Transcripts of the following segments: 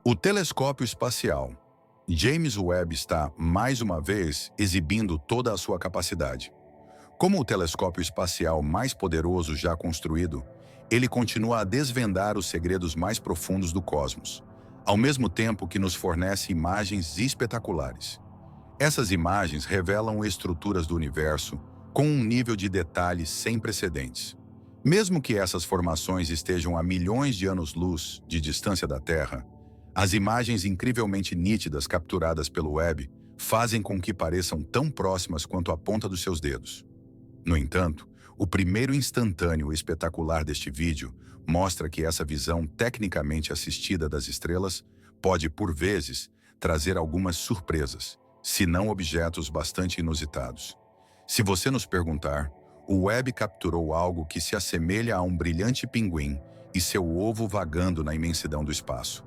O telescópio espacial James Webb está, mais uma vez, exibindo toda a sua capacidade. Como o telescópio espacial mais poderoso já construído, ele continua a desvendar os segredos mais profundos do cosmos, ao mesmo tempo que nos fornece imagens espetaculares. Essas imagens revelam estruturas do universo com um nível de detalhe sem precedentes. Mesmo que essas formações estejam a milhões de anos-luz de distância da Terra, as imagens incrivelmente nítidas capturadas pelo Webb fazem com que pareçam tão próximas quanto a ponta dos seus dedos. No entanto, o primeiro instantâneo espetacular deste vídeo mostra que essa visão tecnicamente assistida das estrelas pode, por vezes, trazer algumas surpresas, se não objetos bastante inusitados. Se você nos perguntar, o Webb capturou algo que se assemelha a um brilhante pinguim e seu ovo vagando na imensidão do espaço.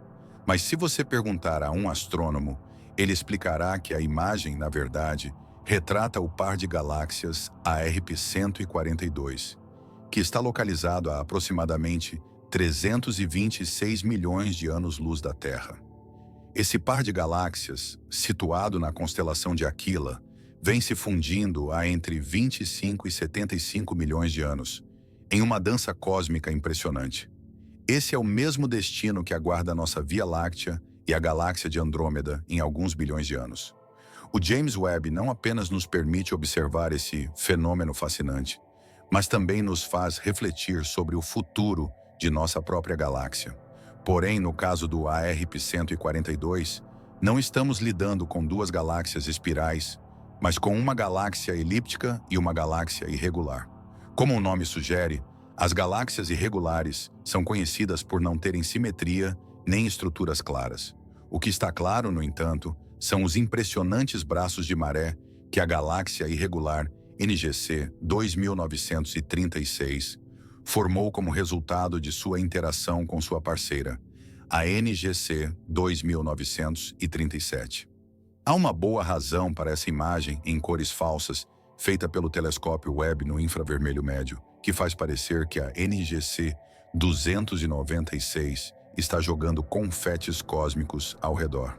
Mas se você perguntar a um astrônomo, ele explicará que a imagem, na verdade, retrata o par de galáxias ARP-142, que está localizado a aproximadamente 326 milhões de anos-luz da Terra. Esse par de galáxias, situado na constelação de Aquila, vem se fundindo há entre 25 e 75 milhões de anos, em uma dança cósmica impressionante. Esse é o mesmo destino que aguarda a nossa Via Láctea e a galáxia de Andrômeda em alguns bilhões de anos. O James Webb não apenas nos permite observar esse fenômeno fascinante, mas também nos faz refletir sobre o futuro de nossa própria galáxia. Porém, no caso do ARP-142, não estamos lidando com duas galáxias espirais, mas com uma galáxia elíptica e uma galáxia irregular. Como o nome sugere, as galáxias irregulares são conhecidas por não terem simetria nem estruturas claras. O que está claro, no entanto, são os impressionantes braços de maré que a galáxia irregular NGC 2936 formou como resultado de sua interação com sua parceira, a NGC 2937. Há uma boa razão para essa imagem em cores falsas feita pelo telescópio Webb no infravermelho médio, que faz parecer que a NGC 296 está jogando confetes cósmicos ao redor.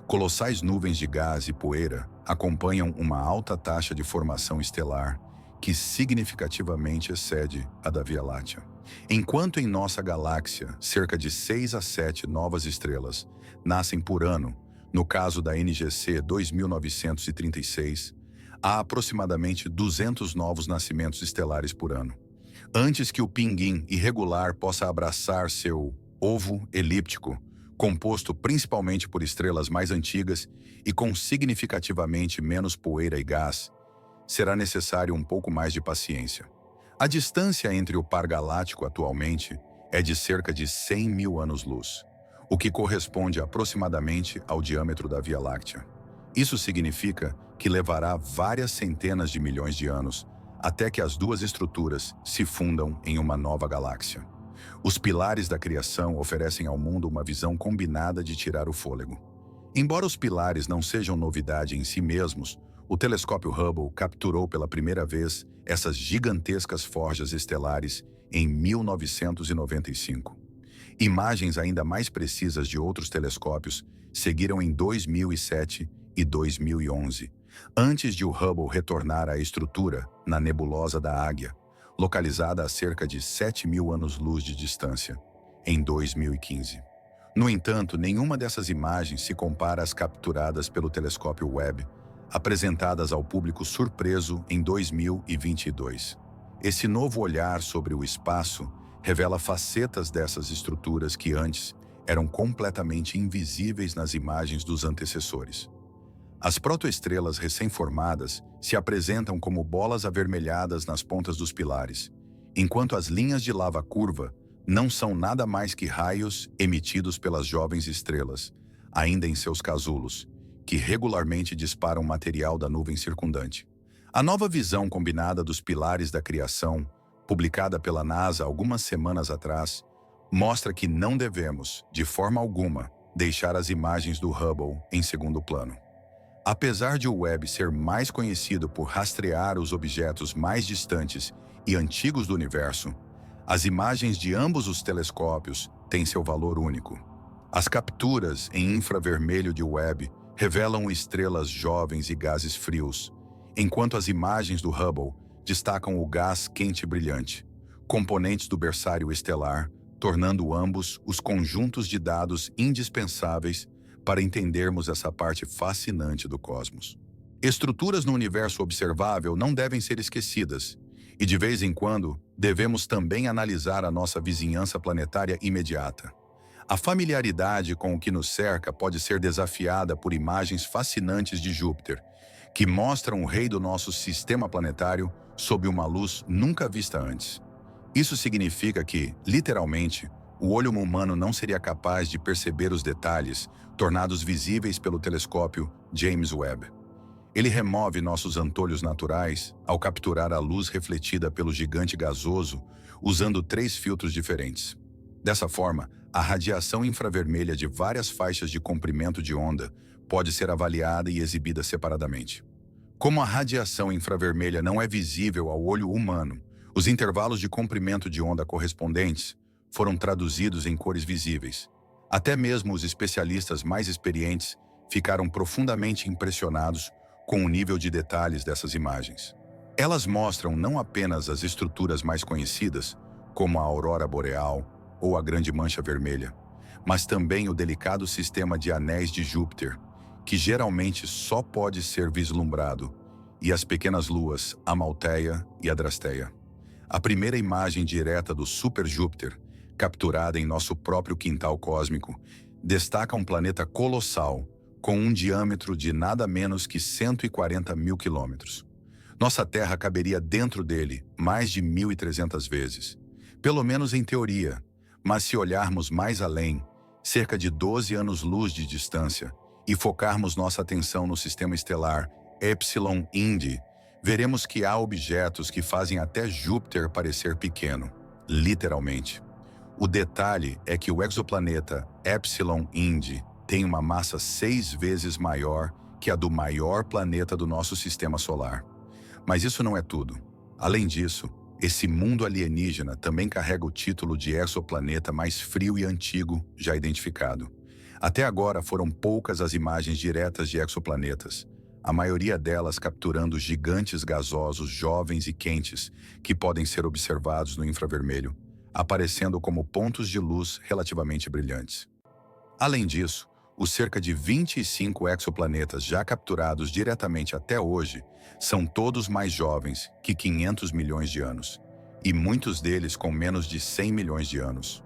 Colossais nuvens de gás e poeira acompanham uma alta taxa de formação estelar que significativamente excede a da Via Láctea. Enquanto em nossa galáxia cerca de 6 a 7 novas estrelas nascem por ano, no caso da NGC 2936, há aproximadamente 200 novos nascimentos estelares por ano. Antes que o pinguim irregular possa abraçar seu ovo elíptico, composto principalmente por estrelas mais antigas e com significativamente menos poeira e gás, será necessário um pouco mais de paciência. A distância entre o par galáctico atualmente é de cerca de 100 mil anos-luz, o que corresponde aproximadamente ao diâmetro da Via Láctea. Isso significa que levará várias centenas de milhões de anos até que as duas estruturas se fundam em uma nova galáxia. Os pilares da criação oferecem ao mundo uma visão combinada de tirar o fôlego. Embora os pilares não sejam novidade em si mesmos, o telescópio Hubble capturou pela primeira vez essas gigantescas forjas estelares em 1995. Imagens ainda mais precisas de outros telescópios seguiram em 2007 e 2011, antes de o Hubble retornar à estrutura na nebulosa da Águia, localizada a cerca de 7 mil anos-luz de distância, em 2015. No entanto, nenhuma dessas imagens se compara às capturadas pelo telescópio Webb, apresentadas ao público surpreso em 2022. Esse novo olhar sobre o espaço revela facetas dessas estruturas que antes eram completamente invisíveis nas imagens dos antecessores. As protoestrelas recém-formadas se apresentam como bolas avermelhadas nas pontas dos pilares, enquanto as linhas de lava curva não são nada mais que raios emitidos pelas jovens estrelas, ainda em seus casulos, que regularmente disparam material da nuvem circundante. A nova visão combinada dos pilares da criação, publicada pela NASA algumas semanas atrás, mostra que não devemos, de forma alguma, deixar as imagens do Hubble em segundo plano. Apesar de o Webb ser mais conhecido por rastrear os objetos mais distantes e antigos do universo, as imagens de ambos os telescópios têm seu valor único. As capturas em infravermelho de Webb revelam estrelas jovens e gases frios, enquanto as imagens do Hubble destacam o gás quente brilhante, componentes do berçário estelar, tornando ambos os conjuntos de dados indispensáveis para entendermos essa parte fascinante do cosmos. Estruturas no universo observável não devem ser esquecidas, e de vez em quando devemos também analisar a nossa vizinhança planetária imediata. A familiaridade com o que nos cerca pode ser desafiada por imagens fascinantes de Júpiter, que mostram o rei do nosso sistema planetário sob uma luz nunca vista antes. Isso significa que, literalmente, o olho humano não seria capaz de perceber os detalhes tornados visíveis pelo telescópio James Webb. Ele remove nossos antolhos naturais ao capturar a luz refletida pelo gigante gasoso usando 3 filtros diferentes. Dessa forma, a radiação infravermelha de várias faixas de comprimento de onda pode ser avaliada e exibida separadamente. Como a radiação infravermelha não é visível ao olho humano, os intervalos de comprimento de onda correspondentes foram traduzidos em cores visíveis. Até mesmo os especialistas mais experientes ficaram profundamente impressionados com o nível de detalhes dessas imagens. Elas mostram não apenas as estruturas mais conhecidas, como a aurora boreal ou a grande mancha vermelha, mas também o delicado sistema de anéis de Júpiter, que geralmente só pode ser vislumbrado, e as pequenas luas Amaltheia e Adrasteia. A primeira imagem direta do Super Júpiter, capturada em nosso próprio quintal cósmico, destaca um planeta colossal, com um diâmetro de nada menos que 140 mil quilômetros. Nossa Terra caberia dentro dele mais de 1.300 vezes, pelo menos em teoria, mas se olharmos mais além, cerca de 12 anos-luz de distância, e focarmos nossa atenção no sistema estelar Epsilon Indi, veremos que há objetos que fazem até Júpiter parecer pequeno, literalmente. O detalhe é que o exoplaneta Epsilon Indi tem uma massa 6 vezes maior que a do maior planeta do nosso sistema solar. Mas isso não é tudo. Além disso, esse mundo alienígena também carrega o título de exoplaneta mais frio e antigo já identificado. Até agora foram poucas as imagens diretas de exoplanetas, a maioria delas capturando gigantes gasosos jovens e quentes que podem ser observados no infravermelho, aparecendo como pontos de luz relativamente brilhantes. Além disso, os cerca de 25 exoplanetas já capturados diretamente até hoje são todos mais jovens que 500 milhões de anos, e muitos deles com menos de 100 milhões de anos.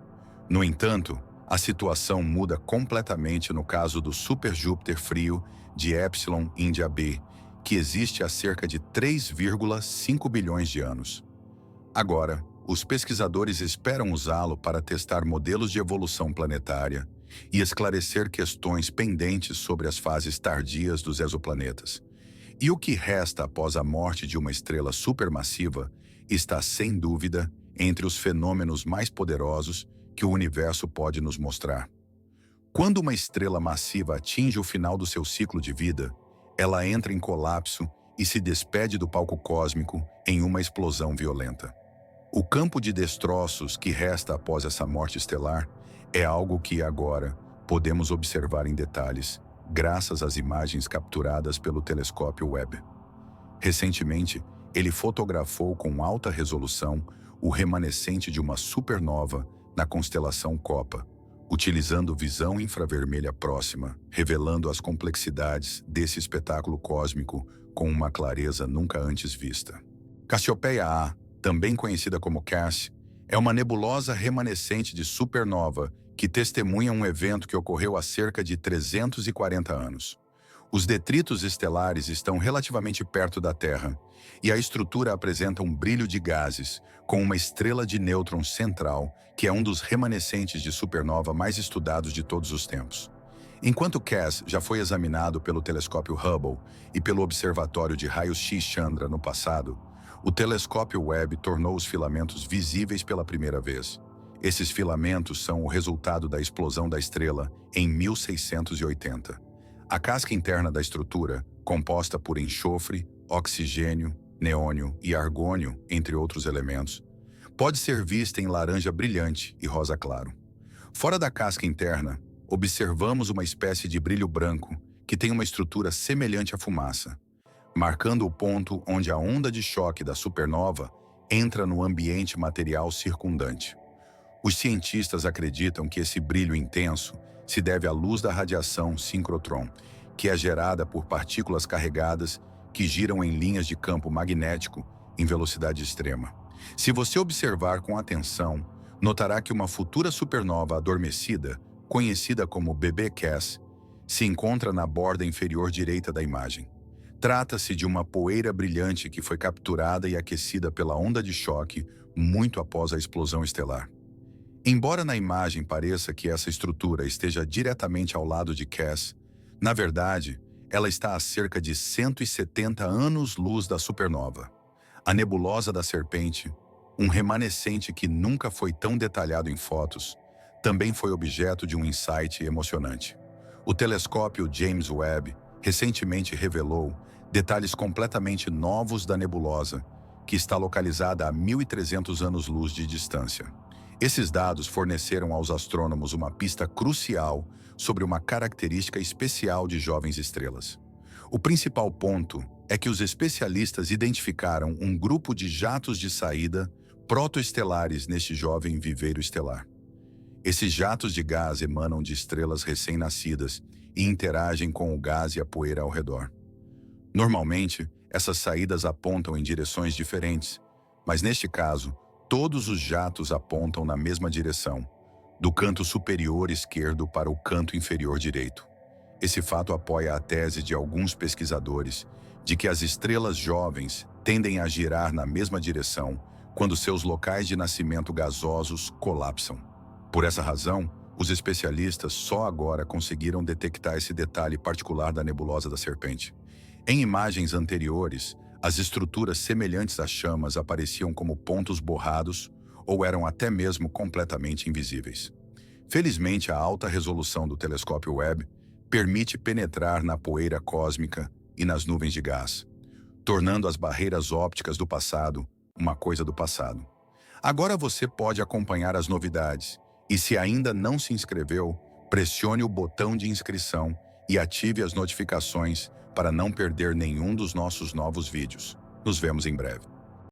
No entanto, a situação muda completamente no caso do Super Júpiter frio de Epsilon Índia B, que existe há cerca de 3,5 bilhões de anos. Agora, os pesquisadores esperam usá-lo para testar modelos de evolução planetária e esclarecer questões pendentes sobre as fases tardias dos exoplanetas. E o que resta após a morte de uma estrela supermassiva está, sem dúvida, entre os fenômenos mais poderosos que o universo pode nos mostrar. Quando uma estrela massiva atinge o final do seu ciclo de vida, ela entra em colapso e se despede do palco cósmico em uma explosão violenta. O campo de destroços que resta após essa morte estelar é algo que agora podemos observar em detalhes, graças às imagens capturadas pelo telescópio Webb. Recentemente, ele fotografou com alta resolução o remanescente de uma supernova na constelação Copa, utilizando visão infravermelha próxima, revelando as complexidades desse espetáculo cósmico com uma clareza nunca antes vista. Cassiopeia A, também conhecida como Cass, é uma nebulosa remanescente de supernova que testemunha um evento que ocorreu há cerca de 340 anos. Os detritos estelares estão relativamente perto da Terra, e a estrutura apresenta um brilho de gases, com uma estrela de nêutrons central, que é um dos remanescentes de supernova mais estudados de todos os tempos. Enquanto Cass já foi examinado pelo telescópio Hubble e pelo Observatório de Raios-X Chandra no passado, o telescópio Webb tornou os filamentos visíveis pela primeira vez. Esses filamentos são o resultado da explosão da estrela em 1680. A casca interna da estrutura, composta por enxofre, oxigênio, neônio e argônio, entre outros elementos, pode ser vista em laranja brilhante e rosa claro. Fora da casca interna, observamos uma espécie de brilho branco que tem uma estrutura semelhante à fumaça, marcando o ponto onde a onda de choque da supernova entra no ambiente material circundante. Os cientistas acreditam que esse brilho intenso se deve à luz da radiação síncrotron, que é gerada por partículas carregadas que giram em linhas de campo magnético em velocidade extrema. Se você observar com atenção, notará que uma futura supernova adormecida, conhecida como BB-CAS, se encontra na borda inferior direita da imagem. Trata-se de uma poeira brilhante que foi capturada e aquecida pela onda de choque muito após a explosão estelar. Embora na imagem pareça que essa estrutura esteja diretamente ao lado de CAS, na verdade, ela está a cerca de 170 anos-luz da supernova. A nebulosa da Serpente, um remanescente que nunca foi tão detalhado em fotos, também foi objeto de um insight emocionante. O telescópio James Webb recentemente revelou detalhes completamente novos da nebulosa, que está localizada a 1.300 anos-luz de distância. Esses dados forneceram aos astrônomos uma pista crucial sobre uma característica especial de jovens estrelas. O principal ponto é que os especialistas identificaram um grupo de jatos de saída protoestelares neste jovem viveiro estelar. Esses jatos de gás emanam de estrelas recém-nascidas e interagem com o gás e a poeira ao redor. Normalmente, essas saídas apontam em direções diferentes, mas neste caso, todos os jatos apontam na mesma direção, do canto superior esquerdo para o canto inferior direito. Esse fato apoia a tese de alguns pesquisadores de que as estrelas jovens tendem a girar na mesma direção quando seus locais de nascimento gasosos colapsam. Por essa razão, os especialistas só agora conseguiram detectar esse detalhe particular da nebulosa da Serpente. Em imagens anteriores, as estruturas semelhantes às chamas apareciam como pontos borrados ou eram até mesmo completamente invisíveis. Felizmente, a alta resolução do telescópio Webb permite penetrar na poeira cósmica e nas nuvens de gás, tornando as barreiras ópticas do passado uma coisa do passado. Agora você pode acompanhar as novidades e, se ainda não se inscreveu, pressione o botão de inscrição e ative as notificações para não perder nenhum dos nossos novos vídeos. Nos vemos em breve.